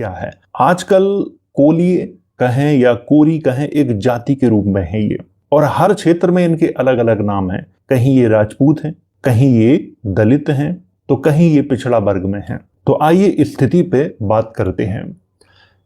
क्या है। आजकल कोली कहें या कोरी कहें, एक जाति के रूप में है ये, और हर क्षेत्र में इनके अलग अलग नाम हैं। कहीं ये राजपूत हैं, कहीं ये दलित हैं, तो कहीं ये पिछड़ा वर्ग में हैं। तो आइए स्थिति पे बात करते हैं।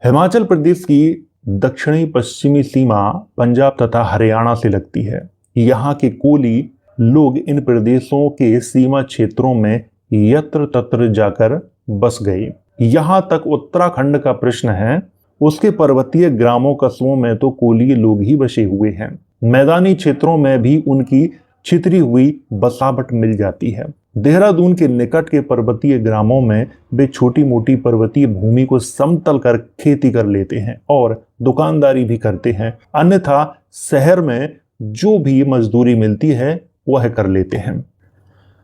हिमाचल प्रदेश की दक्षिणी पश्चिमी सीमा पंजाब तथा हरियाणा से लगती है। यहाँ के कोली लोग इन प्रदेशों के सीमा क्षेत्रों में यत्र तत्र जाकर बस गए। यहाँ तक उत्तराखंड का प्रश्न है, उसके पर्वतीय ग्रामों कस्बों में तो कोली लोग ही बसे हुए हैं। मैदानी क्षेत्रों में भी उनकी छितरी हुई बसावट मिल जाती है। देहरादून के निकट के पर्वतीय ग्रामों में वे छोटी मोटी पर्वतीय भूमि को समतल कर खेती कर लेते हैं और दुकानदारी भी करते हैं। अन्यथा शहर में जो भी मजदूरी मिलती है वह कर लेते हैं।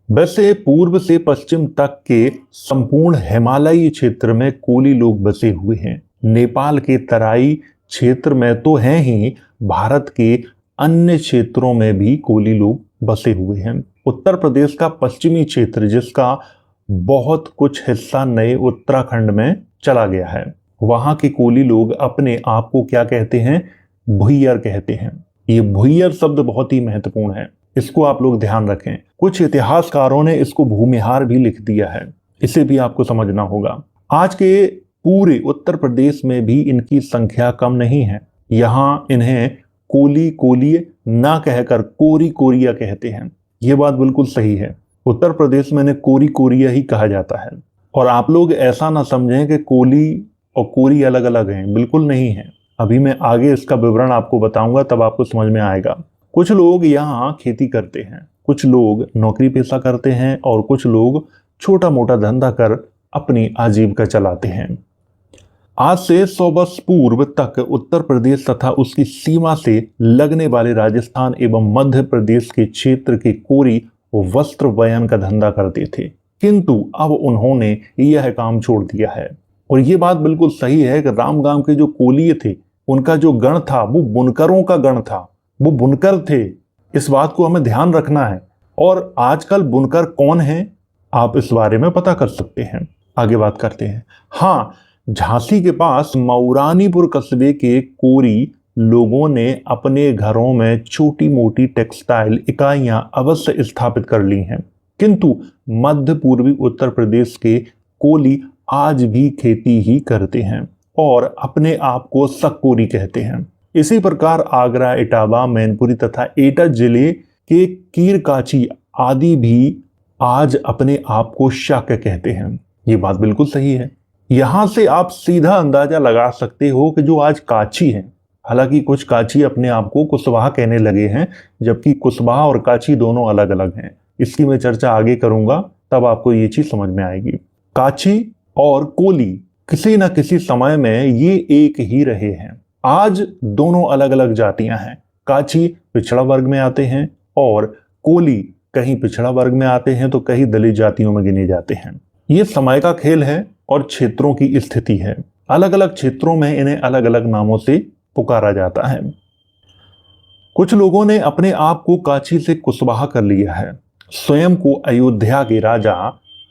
वैसे पूर्व से पश्चिम तक के संपूर्ण हिमालयी क्षेत्र में कोली लोग बसे हुए हैं। नेपाल के तराई क्षेत्र में तो हैं ही, भारत के अन्य क्षेत्रों में भी कोली लोग बसे हुए हैं। उत्तर प्रदेश का पश्चिमी क्षेत्र, जिसका बहुत कुछ हिस्सा नए उत्तराखंड में चला गया है, वहां के कोली लोग अपने आप को क्या कहते हैं? भुइयर कहते हैं। ये भुइयर शब्द बहुत ही महत्वपूर्ण है, इसको आप लोग ध्यान रखें। कुछ इतिहासकारों ने इसको भूमिहार भी लिख दिया है, इसे भी आपको समझना होगा। आज के पूरे उत्तर प्रदेश में भी इनकी संख्या कम नहीं है। यहाँ इन्हें कोली कोलिय ना कहकर कोरी कोरिया कहते हैं। ये बात बिल्कुल सही है, उत्तर प्रदेश में इन्हें कोरी कोरिया ही कहा जाता है। और आप लोग ऐसा ना समझें कि कोली और कोरी अलग अलग हैं, बिल्कुल नहीं है। अभी मैं आगे इसका विवरण आपको बताऊंगा, तब आपको समझ में आएगा। कुछ लोग यहाँ खेती करते हैं, कुछ लोग नौकरी पेशा करते हैं और कुछ लोग छोटा मोटा धंधा कर अपनी आजीविका चलाते हैं। आज से 100 वर्ष पूर्व तक उत्तर प्रदेश तथा उसकी सीमा से लगने वाले राजस्थान एवं मध्य प्रदेश के क्षेत्र के कोरी वस्त्र वयन का धंधा करते थे, किंतु अब उन्होंने यह काम छोड़ दिया है। और ये बात बिल्कुल सही है कि रामगांव के जो कोलीय थे, उनका जो गण था वो बुनकरों का गण था, वो बुनकर थे। इस बात को हमें ध्यान रखना है। और आजकल बुनकर कौन है, आप इस बारे में पता कर सकते हैं। आगे बात करते हैं। हाँ, झांसी के पास मऊरानीपुर कस्बे के कोरी लोगों ने अपने घरों में छोटी मोटी टेक्सटाइल इकाइयां अवश्य स्थापित कर ली हैं, किंतु मध्य पूर्वी उत्तर प्रदेश के कोली आज भी खेती ही करते हैं और अपने आप को सक्कोरी कहते हैं। इसी प्रकार आगरा, इटावा, मैनपुरी तथा एटा जिले के कीरकाची आदि भी आज अपने आप को शाक्य कहते हैं। ये बात बिल्कुल सही है। यहां से आप सीधा अंदाजा लगा सकते हो कि जो आज काची है, हालांकि कुछ काची अपने आप को कुशवाहा कहने लगे हैं, जबकि कुशवाहा और काची दोनों अलग अलग हैं। इसकी मैं चर्चा आगे करूंगा, तब आपको ये चीज समझ में आएगी। काची और कोली किसी न किसी समय में ये एक ही रहे हैं। आज दोनों अलग अलग जातियां हैं। काची पिछड़ा वर्ग में आते हैं और कोली कहीं पिछड़ा वर्ग में आते हैं तो कहीं दलित जातियों में गिने जाते हैं। ये समय का खेल है और क्षेत्रों की स्थिति है। अलग अलग क्षेत्रों में इन्हें अलग अलग नामों से पुकारा जाता है। कुछ लोगों ने अपने आप को काची से कुशवाहा कर लिया है, स्वयं को अयोध्या के राजा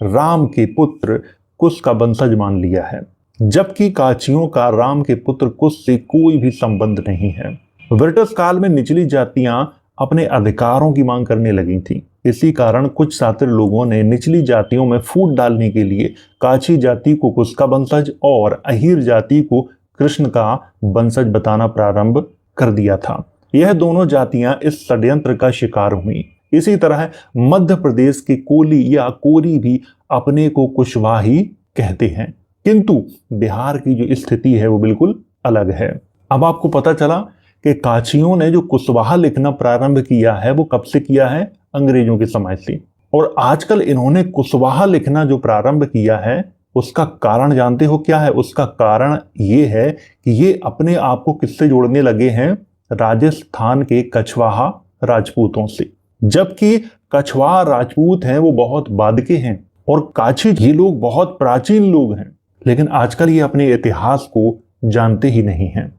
राम के पुत्र कुश का वंशज मान लिया है, जबकि काचियों का राम के पुत्र कुश से कोई भी संबंध नहीं है। ब्रिटिश काल में निचली जातियां अपने अधिकारों की मांग करने लगी थी। इसी कारण कुछ शातिर लोगों ने निचली जातियों में फूट डालने के लिए काची जाति को कुश का वंशज और अहीर जाति को कृष्ण का वंशज बताना प्रारंभ कर दिया था। यह दोनों जातियां इस षड्यंत्र का शिकार हुई। इसी तरह मध्य प्रदेश के कोली या कोरी भी अपने को कुशवाही कहते हैं, किंतु बिहार की जो स्थिति है वो बिल्कुल अलग है। अब आपको पता चला कि काचियों ने जो कुशवाहा लिखना प्रारंभ किया है वो कब से किया है? अंग्रेजों के समय से। और आजकल इन्होंने कुशवाहा लिखना जो प्रारंभ किया है उसका कारण जानते हो क्या है? उसका कारण ये है कि ये अपने आप को किससे जोड़ने लगे हैं? राजस्थान के कछवाहा राजपूतों से। जबकि कछवाहा राजपूत हैं वो बहुत बाद के हैं और काची ये लोग बहुत प्राचीन लोग हैं, लेकिन आजकल ये अपने इतिहास को जानते ही नहीं हैं।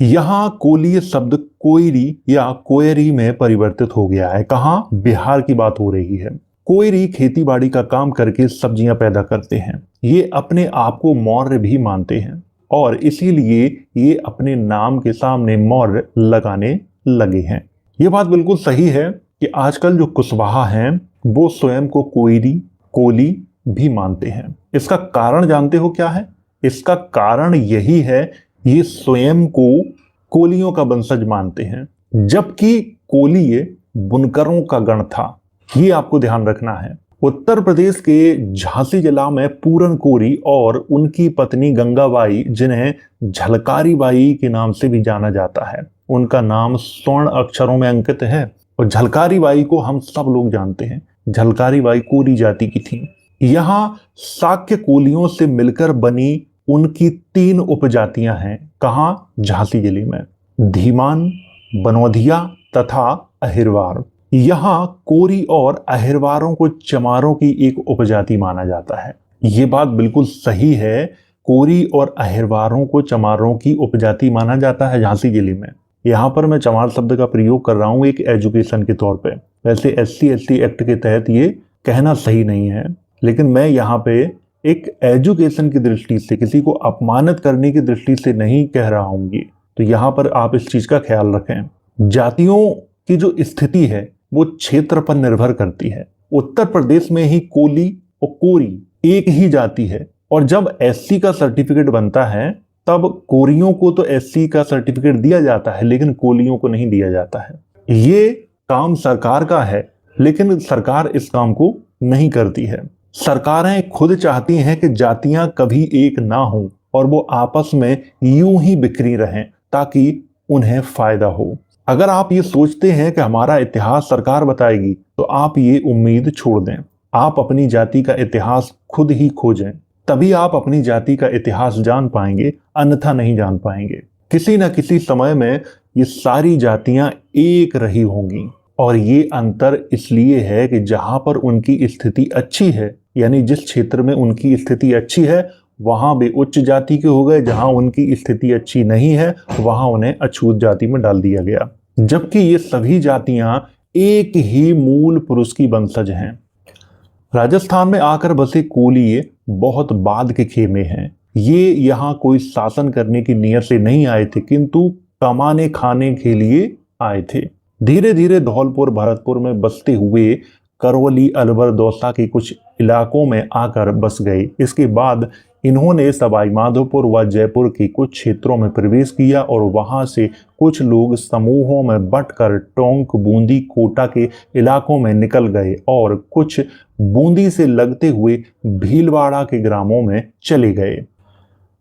यहां कोलीय शब्द कोयरी या कोयरी में परिवर्तित हो गया है। कहां? बिहार की बात हो रही है। कोयरी खेती बाड़ी का काम करके सब्जियां पैदा करते हैं। ये अपने आप को मौर्य भी मानते हैं और इसीलिए ये अपने नाम के सामने मौर्य लगाने लगे हैं। ये बात बिल्कुल सही है कि आजकल जो कुशवाहा हैं वो स्वयं को कोयरी, कोली भी मानते हैं। इसका कारण जानते हो क्या है? इसका कारण यही है, ये स्वयं को कोलियों का वंशज मानते हैं, जबकि कोलीय बुनकरों का गण था। ये आपको ध्यान रखना है। उत्तर प्रदेश के झांसी जिला में पूरन कोरी और उनकी पत्नी गंगाबाई, जिन्हें झलकारी बाई के नाम से भी जाना जाता है, उनका नाम स्वर्ण अक्षरों में अंकित है। और झलकारी बाई को हम सब लोग जानते हैं। झलकारी बाई कोरी जाति की थी। यहाँ शाक्य कोलियों से मिलकर बनी उनकी 3 उपजातियां हैं। कहाँ? झांसी जिले में। धीमान, बनोधिया तथा अहिरवार। यहाँ कोरी और अहिरवारों को चमारों की एक उपजाति माना जाता है। ये बात बिल्कुल सही है, कोरी और अहिरवारों को चमारों की उपजाति माना जाता है झांसी जिले में। यहाँ पर मैं चमार शब्द का प्रयोग कर रहा हूँ एक एजुकेशन के तौर पे। वैसे SC/ST एक्ट के तहत ये कहना सही नहीं है, लेकिन मैं यहाँ पे एक एजुकेशन की दृष्टि से, किसी को अपमानित करने की दृष्टि से नहीं कह रहा हूँ। तो यहाँ पर आप इस चीज का ख्याल रखें। जातियों की जो स्थिति है वो क्षेत्र पर निर्भर करती है। उत्तर प्रदेश में ही कोली और कोरी एक ही जाति है, और जब SC का सर्टिफिकेट बनता है तब कोरियों को तो SC का सर्टिफिकेट दिया जाता है, लेकिन कोलियों को नहीं दिया जाता है। ये काम सरकार का है, लेकिन सरकार इस काम को नहीं करती है। सरकारें खुद चाहती हैं कि जातियां कभी एक ना हों और वो आपस में यूं ही बिखरी रहें ताकि उन्हें फायदा हो। अगर आप ये सोचते हैं कि हमारा इतिहास सरकार बताएगी, तो आप ये उम्मीद छोड़ दें। आप अपनी जाति का इतिहास खुद ही खोजें, तभी आप अपनी जाति का इतिहास जान पाएंगे, अन्यथा नहीं जान पाएंगे। किसी न किसी समय में ये सारी जातियां एक रही होंगी, और ये अंतर इसलिए है कि जहां पर उनकी स्थिति अच्छी है, यानी जिस क्षेत्र में उनकी स्थिति अच्छी है वहां वे उच्च जाति के हो गए, जहां उनकी स्थिति अच्छी नहीं है वहां उन्हें अछूत जाति में डाल दिया गया। जबकि ये सभी जातियां एक ही मूल पुरुष की वंशज हैं। राजस्थान में आकर बसे कोलिये बहुत बाद के खेमे हैं। ये यहाँ कोई शासन करने की नियत से नहीं आए थे, किंतु कमाने खाने के लिए आए थे। धीरे धीरे धौलपुर, भरतपुर में बसते हुए करौली, अलवर, दौसा के कुछ इलाकों में आकर बस गए। इसके बाद इन्होंने सवाई माधोपुर व जयपुर के कुछ क्षेत्रों में प्रवेश किया और वहां से कुछ लोग समूहों में बंटकर टोंक, बूंदी, कोटा के इलाकों में निकल गए और कुछ बूंदी से लगते हुए भीलवाड़ा के ग्रामों में चले गए।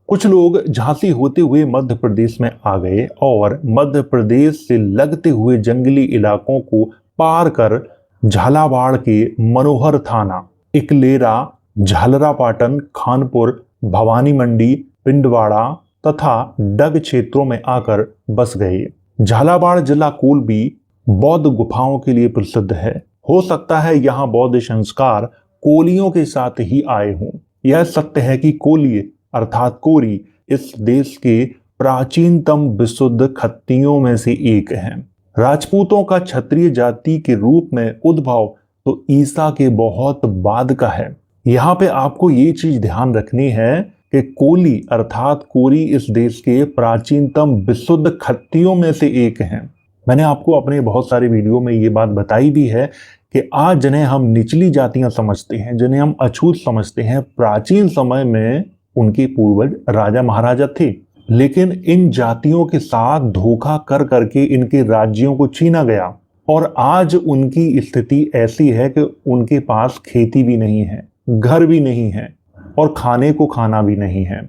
कुछ लोग झांसी होते हुए मध्य प्रदेश में आ गए और मध्य प्रदेश से लगते हुए जंगली इलाकों को पार कर झालावाड़ के मनोहर थाना, इकलेरा, झालरापाटन, खानपुर, भवानी मंडी, पिंडवाड़ा तथा डग क्षेत्रों में आकर बस गए। झालावाड़ जिला कुल भी बौद्ध गुफाओं के लिए प्रसिद्ध है। हो सकता है यहाँ बौद्ध संस्कार कोलियों के साथ ही आए हों। यह सत्य है कि कोलिय अर्थात कोरी इस देश के प्राचीनतम विशुद्ध खत्तियों में से एक हैं। राजपूतों का क्षत्रिय जाति के रूप में उद्भव तो ईसा के बहुत बाद का है। यहाँ पे आपको ये चीज ध्यान रखनी है कि कोली अर्थात कोरी इस देश के प्राचीनतम विशुद्ध खत्तियों में से एक हैं। मैंने आपको अपने बहुत सारे वीडियो में ये बात बताई भी है कि आज जिन्हें हम निचली जातियां समझते हैं, जिन्हें हम अछूत समझते हैं, प्राचीन समय में उनके पूर्वज राजा महाराजा थे, लेकिन इन जातियों के साथ धोखा कर करके इनके राज्यों को छीना गया और आज उनकी स्थिति ऐसी है कि उनके पास खेती भी नहीं है, घर भी नहीं है और खाने को खाना भी नहीं है।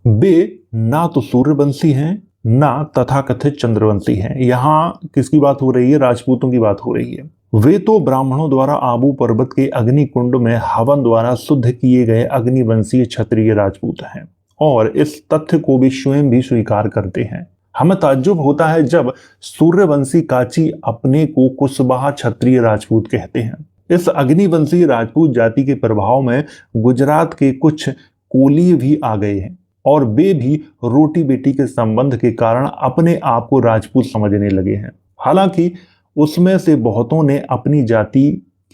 वे ना तो सूर्यवंशी हैं ना तथाकथित चंद्रवंशी हैं। यहाँ किसकी बात हो रही है? राजपूतों की बात हो रही है। वे तो ब्राह्मणों द्वारा आबू पर्वत के अग्नि कुंड में हवन द्वारा शुद्ध किए गए अग्निवंशीय क्षत्रिय राजपूत हैं और इस तथ्य को भी स्वयं भी स्वीकार करते हैं। हमें ताज्जुब होता है जब सूर्यवंशी काची अपने को कुशवाहा क्षत्रिय राजपूत कहते हैं। इस अग्निवंशीय राजपूत जाति के प्रभाव में गुजरात के कुछ कोली भी आ गए हैं और वे भी रोटी बेटी के संबंध के कारण अपने आप को राजपूत समझने लगे हैं। हालांकि उसमें से बहुतों ने अपनी जाति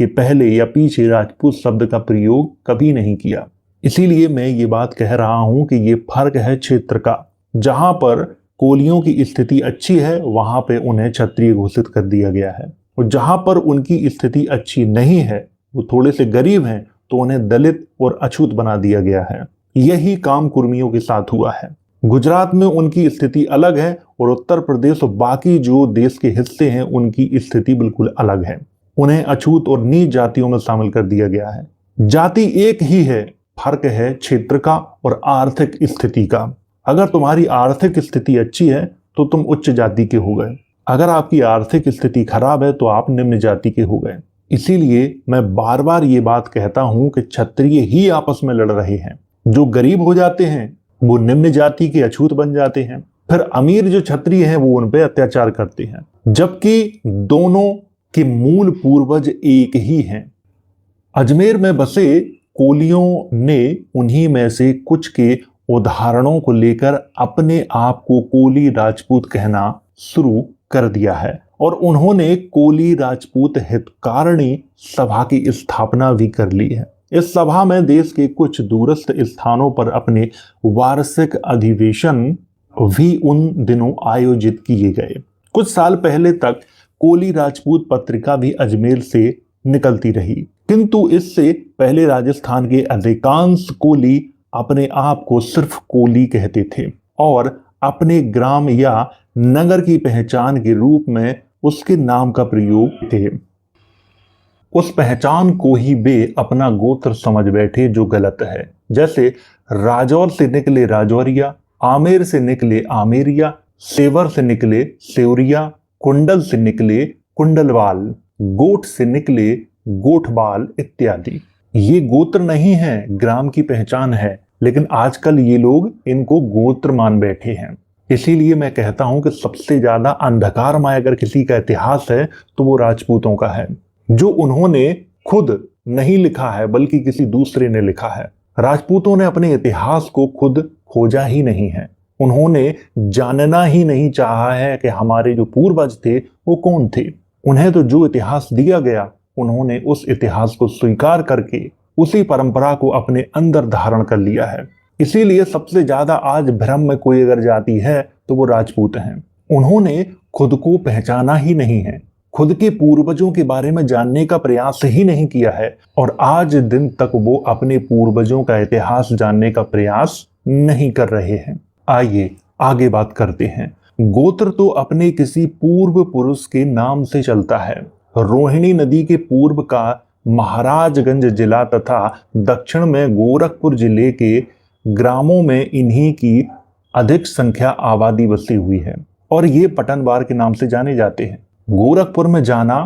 के पहले या पीछे राजपूत शब्द का प्रयोग कभी नहीं किया। इसीलिए मैं ये बात कह रहा हूं कि ये फर्क है क्षेत्र का। जहां पर कोलियों की स्थिति अच्छी है वहां पे उन्हें क्षत्रिय घोषित कर दिया गया है, और जहां पर उनकी स्थिति अच्छी नहीं है, वो थोड़े से गरीब हैं, तो उन्हें दलित और अछूत बना दिया गया है। यही काम कुर्मियों के साथ हुआ है। गुजरात में उनकी स्थिति अलग है और उत्तर प्रदेश और बाकी जो देश के हिस्से हैं उनकी स्थिति बिल्कुल अलग है। उन्हें अछूत और नीच जातियों में शामिल कर दिया गया है। जाति एक ही है, फर्क है क्षेत्र का और आर्थिक स्थिति का। अगर तुम्हारी आर्थिक स्थिति अच्छी है तो तुम उच्च जाति के हो गए, अगर आपकी आर्थिक स्थिति खराब है तो आप निम्न जाति के हो गए। इसीलिए मैं बार बार ये बात कहता हूं कि क्षत्रिय ही आपस में लड़ रहे हैं। जो गरीब हो जाते हैं वो निम्न जाति के अछूत बन जाते हैं, फिर अमीर जो क्षत्रिय हैं वो उन पे अत्याचार करते हैं, जबकि दोनों के मूल पूर्वज एक ही हैं। अजमेर में बसे कोलियों ने उन्हीं में से कुछ के उदाहरणों को लेकर अपने आप को कोली राजपूत कहना शुरू कर दिया है, और उन्होंने कोली राजपूत हितकारिणी सभा की स्थापना भी कर ली है। इस सभा में देश के कुछ दूरस्थ स्थानों पर अपने वार्षिक अधिवेशन भी उन दिनों आयोजित किए गए। कुछ साल पहले तक कोली राजपूत पत्रिका भी अजमेर से निकलती रही, किंतु इससे पहले राजस्थान के अधिकांश कोली अपने आप को सिर्फ कोली कहते थे और अपने ग्राम या नगर की पहचान के रूप में उसके नाम का प्रयोग थे। उस पहचान को ही वे अपना गोत्र समझ बैठे, जो गलत है। जैसे राजौर से निकले राजौरिया, आमेर से निकले आमेरिया, सेवर से निकले सेवरिया, कुंडल से निकले कुंडलवाल, गोठ से निकले गोठवाल इत्यादि। ये गोत्र नहीं है, ग्राम की पहचान है, लेकिन आजकल ये लोग इनको गोत्र मान बैठे हैं। इसीलिए मैं कहता हूं कि सबसे ज्यादा अंधकारमय अगर किसी का इतिहास है तो वो राजपूतों का है, जो उन्होंने खुद नहीं लिखा है बल्कि किसी दूसरे ने लिखा है। राजपूतों ने अपने इतिहास को खुद खोजा ही नहीं है, उन्होंने जानना ही नहीं चाहा है कि हमारे जो पूर्वज थे वो कौन थे। उन्हें तो जो इतिहास दिया गया उन्होंने उस इतिहास को स्वीकार करके उसी परंपरा को अपने अंदर धारण कर लिया है। इसीलिए सबसे ज्यादा आज भ्रम में कोई अगर जाति है तो वो राजपूत हैं। उन्होंने खुद को पहचाना ही नहीं है, खुद के पूर्वजों के बारे में जानने का प्रयास ही नहीं किया है, और आज दिन तक वो अपने पूर्वजों का इतिहास जानने का प्रयास नहीं कर रहे हैं। आइए आगे बात करते हैं। गोत्र तो अपने किसी पूर्व पुरुष के नाम से चलता है। रोहिणी नदी के पूर्व का महाराजगंज जिला तथा दक्षिण में गोरखपुर जिले के ग्रामों में इन्हीं की अधिक संख्या आबादी बसी हुई है और ये पटनवार के नाम से जाने जाते हैं। गोरखपुर में जाना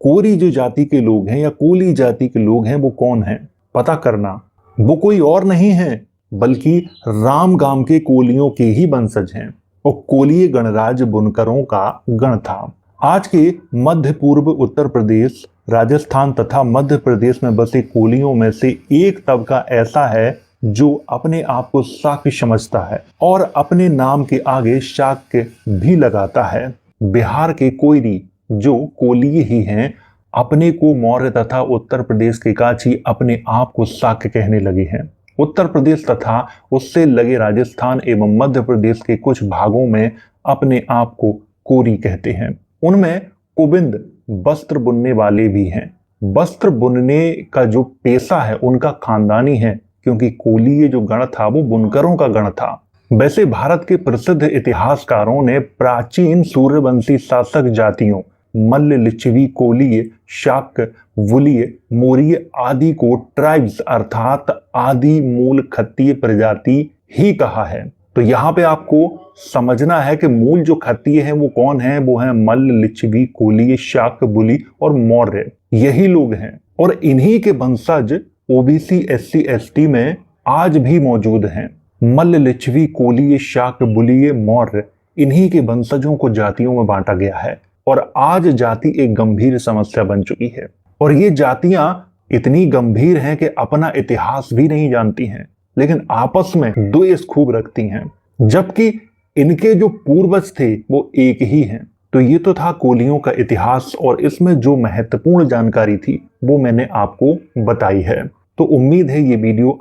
कोरी जो जाति के लोग हैं या कोली जाति के लोग हैं वो कौन है पता करना। वो कोई और नहीं है बल्कि राम गांव के कोलियों के ही वंशज हैं और कोलीय गणराज्य बुनकरों का गण था। आज के मध्य पूर्व उत्तर प्रदेश, राजस्थान तथा मध्य प्रदेश में बसे कोलियों में से एक तबका ऐसा है जो अपने आप को शाक्य समझता है और अपने नाम के आगे शाक्य भी लगाता है। बिहार के कोयरी जो कोलीय ही हैं अपने को मौर्य तथा उत्तर प्रदेश के काछी अपने आप को शाक्य कहने लगे हैं। उत्तर प्रदेश तथा उससे लगे राजस्थान एवं मध्य प्रदेश के कुछ भागों में अपने आप को कोरी कहते हैं। उनमें कुबिंद वस्त्र बुनने वाले भी हैं। वस्त्र बुनने का जो पेशा है उनका खानदानी है, क्योंकि कोलीय जो गण था वो बुनकरों का गण था। वैसे भारत के प्रसिद्ध इतिहासकारों ने प्राचीन सूर्यवंशी शासक जातियों मल्ल, लिच्छवी, कोलीय, शाक्य, वुलीय, मौर्य आदि को ट्राइब्स अर्थात आदि मूल खत्तीय प्रजाति ही कहा है। तो यहाँ पे आपको समझना है कि मूल जो खत्तीय हैं वो कौन है, वो है मल्ल, लिच्छवी, कोलीय, शाक्य, बुली और मौर्य। यही लोग हैं और इन्हीं के वंशज ओबीसी, एससी, एसटी में आज भी मौजूद हैं। मल्ल, लिच्छवी, कोलीय, शाक्य, बुलीय, मौर्य इन्हीं के वंशजों को जातियों में बांटा गया है और आज जाति एक गंभीर समस्या बन चुकी है। और ये जातियां इतनी गंभीर हैं कि अपना इतिहास भी नहीं जानती हैं, लेकिन आपस में द्वेष खूब रखती हैं, जबकि इनके जो पूर्वज थे वो एक ही हैं। तो ये तो था कोलियों का इतिहास और इसमें जो महत्वपूर्ण जानकारी थी वो मैंने आपको बताई है। तो उम्मीद है ये वीडियो